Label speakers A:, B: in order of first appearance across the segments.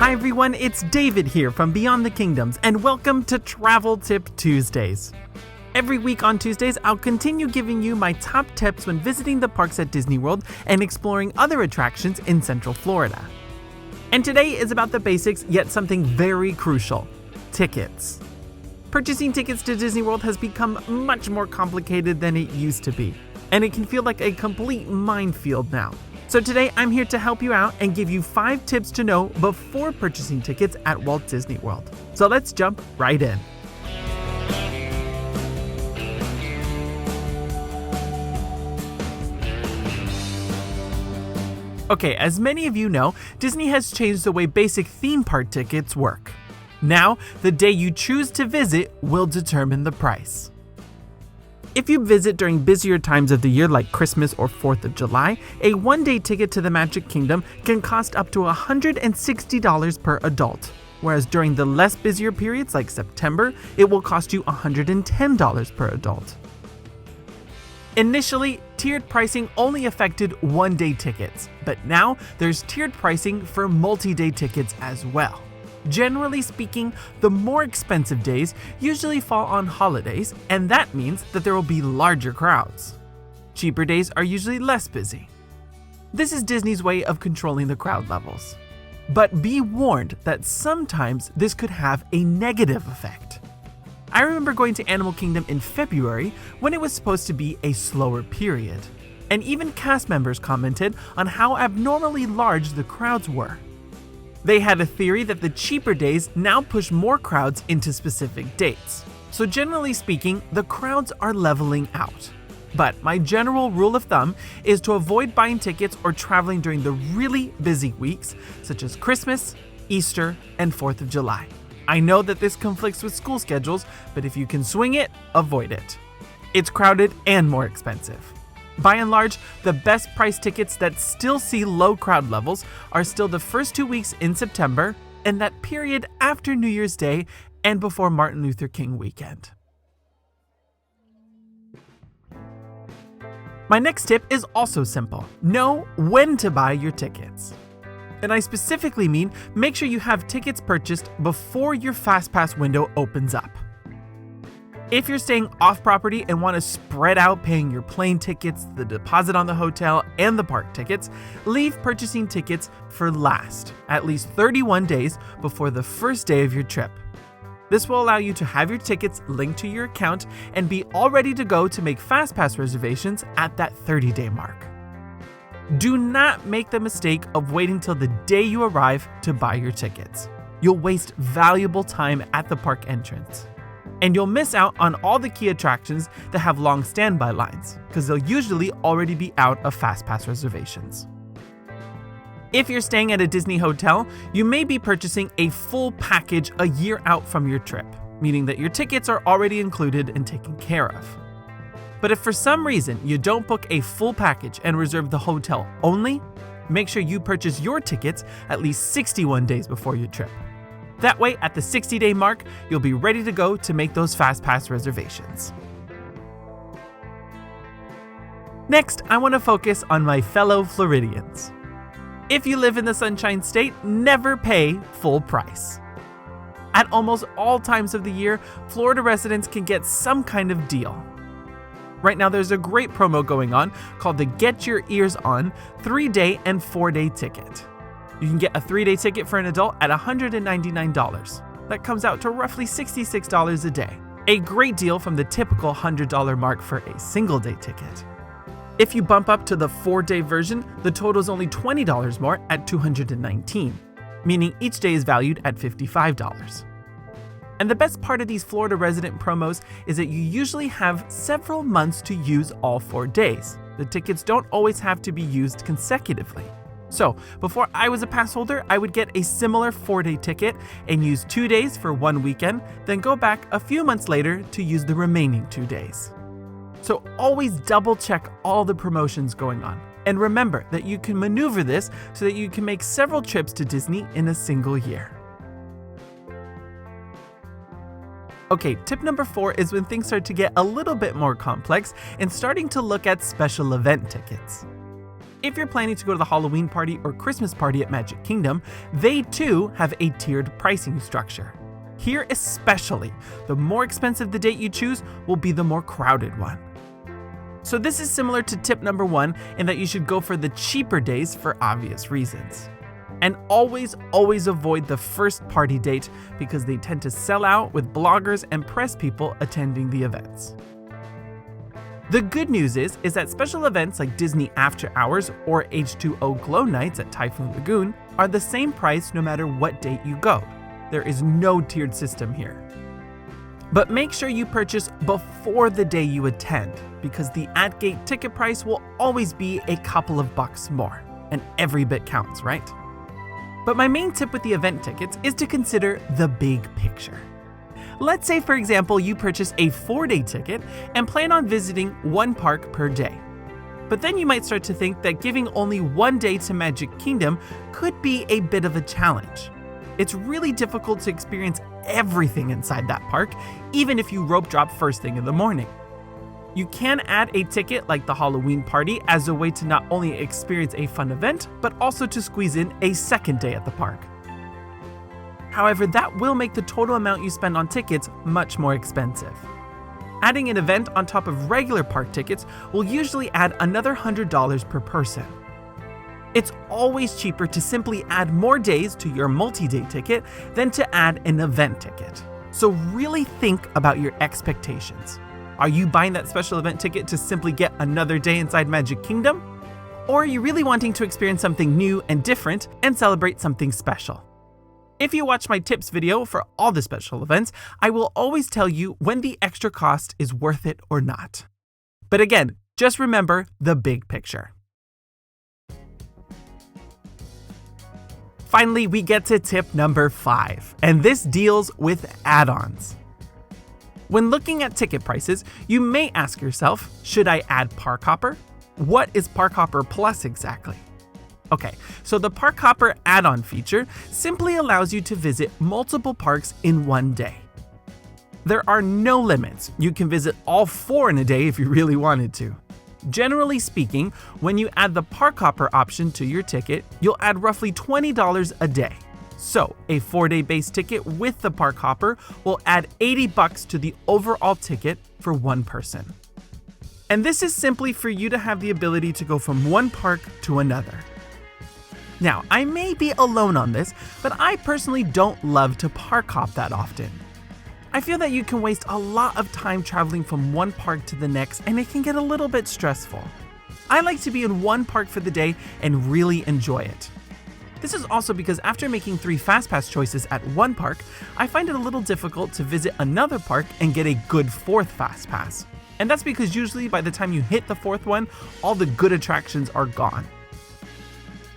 A: Hi everyone, it's David here from Beyond the Kingdoms, and welcome to Travel Tip Tuesdays. Every week on Tuesdays, I'll continue giving you my top tips when visiting the parks at Disney World and exploring other attractions in Central Florida. And today is about the basics, yet something very crucial: tickets. Purchasing tickets to Disney World has become much more complicated than it used to be, and it can feel like a complete minefield now. So today I'm here to help you out and give you 5 tips to know before purchasing tickets at Walt Disney World. So let's jump right in. Okay, as many of you know, Disney has changed the way basic theme park tickets work. Now, the day you choose to visit will determine the price. If you visit during busier times of the year like Christmas or 4th of July, a one-day ticket to the Magic Kingdom can cost up to $160 per adult, whereas during the less busier periods like September, it will cost you $110 per adult. Initially, tiered pricing only affected one-day tickets, but now there's tiered pricing for multi-day tickets as well. Generally speaking, the more expensive days usually fall on holidays, and that means that there will be larger crowds. Cheaper days are usually less busy. This is Disney's way of controlling the crowd levels. But be warned that sometimes this could have a negative effect. I remember going to Animal Kingdom in February when it was supposed to be a slower period, and even cast members commented on how abnormally large the crowds were. They had a theory that the cheaper days now push more crowds into specific dates. So generally speaking, the crowds are leveling out. But my general rule of thumb is to avoid buying tickets or traveling during the really busy weeks, such as Christmas, Easter, and 4th of July. I know that this conflicts with school schedules, but if you can swing it, avoid it. It's crowded and more expensive. By and large, the best price tickets that still see low crowd levels are still the first 2 weeks in September and that period after New Year's Day and before Martin Luther King weekend. My next tip is also simple: know when to buy your tickets. And I specifically mean make sure you have tickets purchased before your FastPass window opens up. If you're staying off property and want to spread out paying your plane tickets, the deposit on the hotel, and the park tickets, leave purchasing tickets for last, at least 31 days before the first day of your trip. This will allow you to have your tickets linked to your account and be all ready to go to make FastPass reservations at that 30-day mark. Do not make the mistake of waiting till the day you arrive to buy your tickets. You'll waste valuable time at the park entrance. And you'll miss out on all the key attractions that have long standby lines, because they'll usually already be out of FastPass reservations. If you're staying at a Disney hotel, you may be purchasing a full package a year out from your trip, meaning that your tickets are already included and taken care of. But if for some reason you don't book a full package and reserve the hotel only, make sure you purchase your tickets at least 61 days before your trip. That way, at the 60-day mark, you'll be ready to go to make those FastPass reservations. Next, I want to focus on my fellow Floridians. If you live in the Sunshine State, never pay full price. At almost all times of the year, Florida residents can get some kind of deal. Right now, there's a great promo going on called the Get Your Ears On 3-day and 4-day ticket. You can get a 3-day ticket for an adult at $199. That comes out to roughly $66 a day. A great deal from the typical $100 mark for a single-day ticket. If you bump up to the 4-day version, the total is only $20 more at $219, meaning each day is valued at $55. And the best part of these Florida resident promos is that you usually have several months to use all 4 days. The tickets don't always have to be used consecutively. So, before I was a pass holder, I would get a similar 4-day ticket and use 2 days for one weekend, then go back a few months later to use the remaining 2 days. So always double check all the promotions going on. And remember that you can maneuver this so that you can make several trips to Disney in a single year. Okay, tip number 4 is when things start to get a little bit more complex and starting to look at special event tickets. If you're planning to go to the Halloween party or Christmas party at Magic Kingdom, they too have a tiered pricing structure. Here especially, the more expensive the date you choose will be the more crowded one. So this is similar to tip number 1 in that you should go for the cheaper days for obvious reasons. And always avoid the first party date because they tend to sell out with bloggers and press people attending the events. The good news is that special events like Disney After Hours or H2O Glow Nights at Typhoon Lagoon are the same price no matter what date you go. There is no tiered system here. But make sure you purchase before the day you attend because the at-gate ticket price will always be a couple of bucks more, and every bit counts, right? But my main tip with the event tickets is to consider the big picture. Let's say, for example, you purchase a 4-day ticket and plan on visiting one park per day. But then you might start to think that giving only one day to Magic Kingdom could be a bit of a challenge. It's really difficult to experience everything inside that park, even if you rope drop first thing in the morning. You can add a ticket like the Halloween party as a way to not only experience a fun event, but also to squeeze in a second day at the park. However, that will make the total amount you spend on tickets much more expensive. Adding an event on top of regular park tickets will usually add another $100 per person. It's always cheaper to simply add more days to your multi-day ticket than to add an event ticket. So really think about your expectations. Are you buying that special event ticket to simply get another day inside Magic Kingdom? Or are you really wanting to experience something new and different and celebrate something special? If you watch my tips video for all the special events, I will always tell you when the extra cost is worth it or not. But again, just remember the big picture. Finally, we get to tip number 5, and this deals with add-ons. When looking at ticket prices, you may ask yourself, should I add Park Hopper? What is Park Hopper Plus exactly? Okay, so the Park Hopper add-on feature simply allows you to visit multiple parks in one day. There are no limits. You can visit all 4 in a day if you really wanted to. Generally speaking, when you add the Park Hopper option to your ticket, you'll add roughly $20 a day. So, a 4-day base ticket with the Park Hopper will add $80 to the overall ticket for one person. And this is simply for you to have the ability to go from one park to another. Now, I may be alone on this, but I personally don't love to park hop that often. I feel that you can waste a lot of time traveling from one park to the next, and it can get a little bit stressful. I like to be in one park for the day and really enjoy it. This is also because after making 3 FastPass choices at one park, I find it a little difficult to visit another park and get a good 4th FastPass. And that's because usually by the time you hit the 4th one, all the good attractions are gone.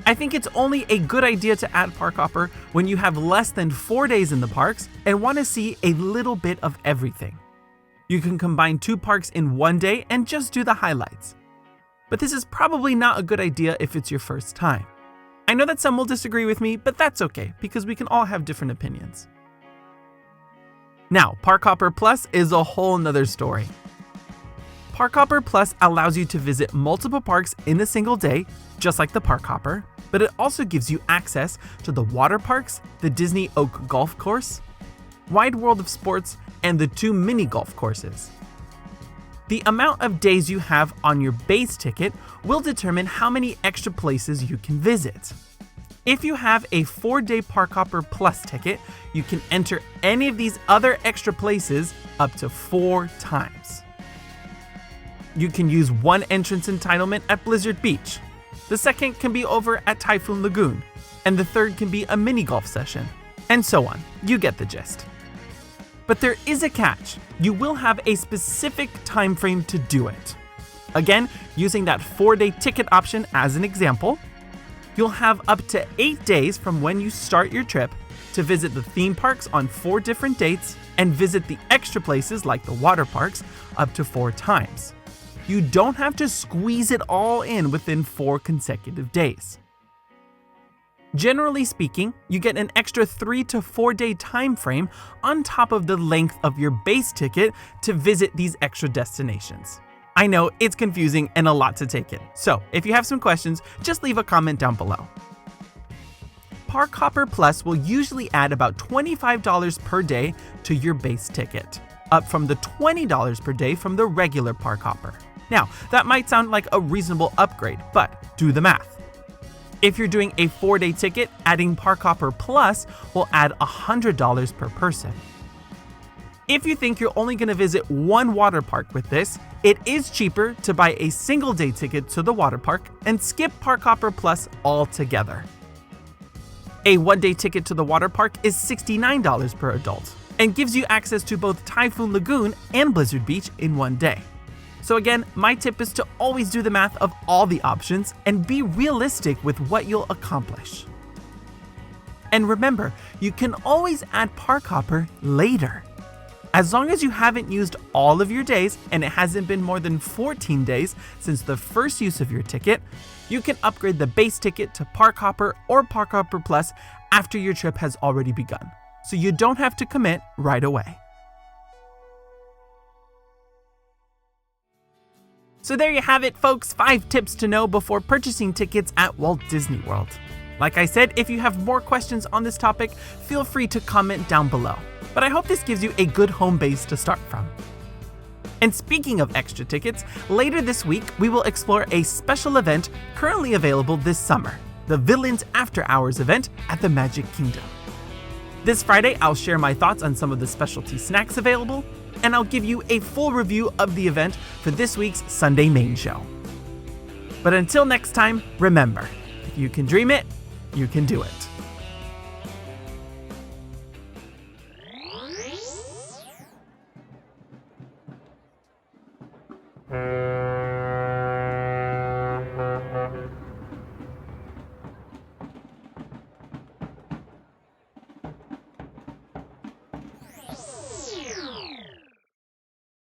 A: I think it's only a good idea to add Park Hopper when you have less than 4 days in the parks and want to see a little bit of everything. You can combine 2 parks in one day and just do the highlights. But this is probably not a good idea if it's your first time. I know that some will disagree with me, but that's okay because we can all have different opinions. Now, Park Hopper Plus is a whole nother story. Park Hopper Plus allows you to visit multiple parks in a single day, just like the Park Hopper, but it also gives you access to the water parks, the Disney Oak Golf Course, Wide World of Sports, and the 2 mini golf courses. The amount of days you have on your base ticket will determine how many extra places you can visit. If you have a 4-day Park Hopper Plus ticket, you can enter any of these other extra places up to 4 times. You can use one entrance entitlement at Blizzard Beach. The second can be over at Typhoon Lagoon, and the third can be a mini golf session, and so on. You get the gist. But there is a catch. You will have a specific time frame to do it. Again, using that 4-day ticket option as an example, you'll have up to 8 days from when you start your trip to visit the theme parks on 4 different dates and visit the extra places like the water parks up to 4 times. You don't have to squeeze it all in within 4 consecutive days. Generally speaking, you get an extra 3 to 4 day time frame on top of the length of your base ticket to visit these extra destinations. I know it's confusing and a lot to take in, so if you have some questions, just leave a comment down below. Park Hopper Plus will usually add about $25 per day to your base ticket, up from the $20 per day from the regular Park Hopper. Now, that might sound like a reasonable upgrade, but do the math. If you're doing a 4-day ticket, adding Park Hopper Plus will add $100 per person. If you think you're only going to visit one water park with this, it is cheaper to buy a single-day ticket to the water park and skip Park Hopper Plus altogether. A 1-day ticket to the water park is $69 per adult and gives you access to both Typhoon Lagoon and Blizzard Beach in one day. So again, my tip is to always do the math of all the options and be realistic with what you'll accomplish. And remember, you can always add Park Hopper later. As long as you haven't used all of your days and it hasn't been more than 14 days since the first use of your ticket, you can upgrade the base ticket to Park Hopper or Park Hopper Plus after your trip has already begun, so you don't have to commit right away. So there you have it, folks, 5 tips to know before purchasing tickets at Walt Disney World. Like I said, if you have more questions on this topic, feel free to comment down below. But I hope this gives you a good home base to start from. And speaking of extra tickets, later this week we will explore a special event currently available this summer, the Villains After Hours event at the Magic Kingdom. This Friday I'll share my thoughts on some of the specialty snacks available, and I'll give you a full review of the event for this week's Sunday Main Show. But until next time, remember, if you can dream it, you can do it.